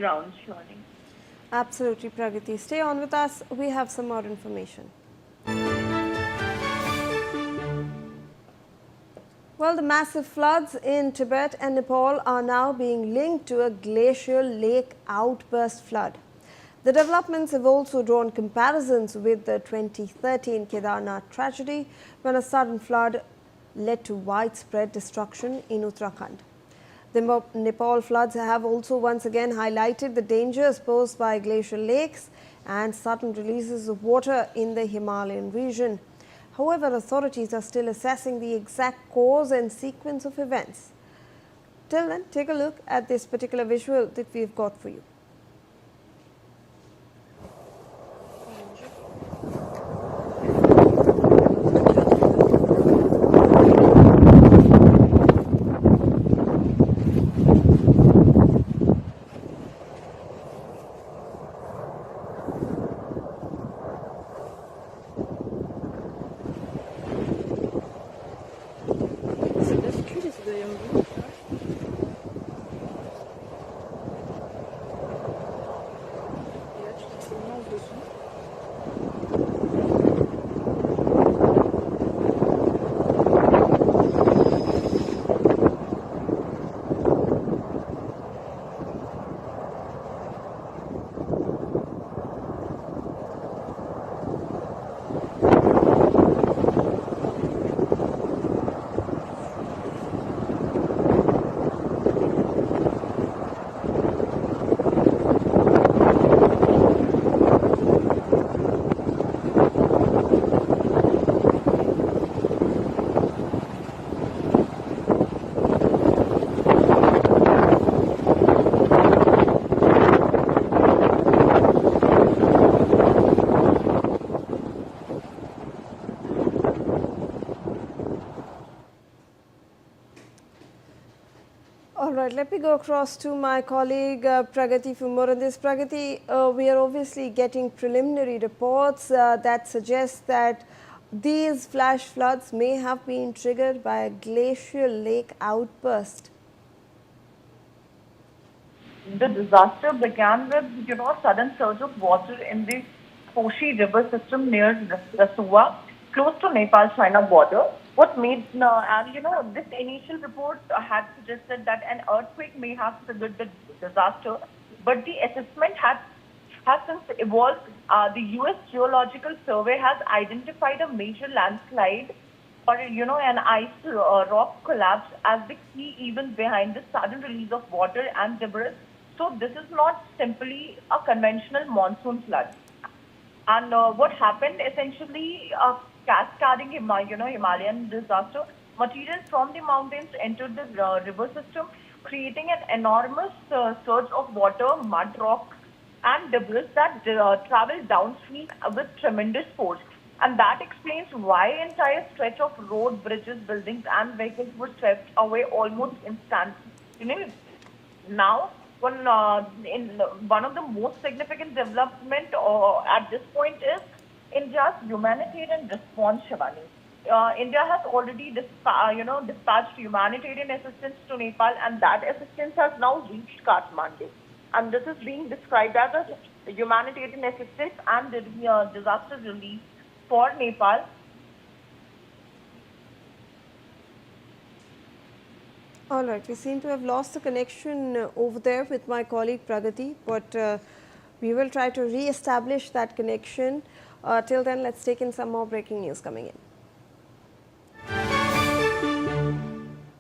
ground, surely. Absolutely, Pragati. Stay on with us. We have some more information. Well, the massive floods in Tibet and Nepal are now being linked to a glacial lake outburst flood. The developments have also drawn comparisons with the 2013 Kedarnath tragedy, when a sudden flood led to widespread destruction in Uttarakhand. The Nepal floods have also once again highlighted the dangers posed by glacial lakes and sudden releases of water in the Himalayan region. However, authorities are still assessing the exact cause and sequence of events. Till then, take a look at this particular visual that we've got for you. All right, let me go across to my colleague Pragati for more on this. Pragati, we are obviously getting preliminary reports that suggest that these flash floods may have been triggered by a glacial lake outburst. The disaster began with, sudden surge of water in the Koshi river system near Rasua, close to Nepal-China border. What made, this initial report had suggested that an earthquake may have triggered the disaster, but the assessment has since evolved. The U.S. Geological Survey has identified a major landslide or, an ice rock collapse as the key event behind the sudden release of water and debris. So this is not simply a conventional monsoon flood. And what happened essentially, cascading, Himalayan disaster, material from the mountains entered the river system, creating an enormous surge of water, mud, rock, and debris that traveled downstream with tremendous force. And that explains why entire stretch of road, bridges, buildings, and vehicles were swept away almost instantly. Now, one of the most significant development at this point is India's humanitarian response, Shivani. India has already dispatched humanitarian assistance to Nepal, and that assistance has now reached Kathmandu. And this is being described as a humanitarian assistance and disaster relief for Nepal. All right, we seem to have lost the connection over there with my colleague Pragati, but we will try to re-establish that connection. Till then, let's take in some more breaking news coming in.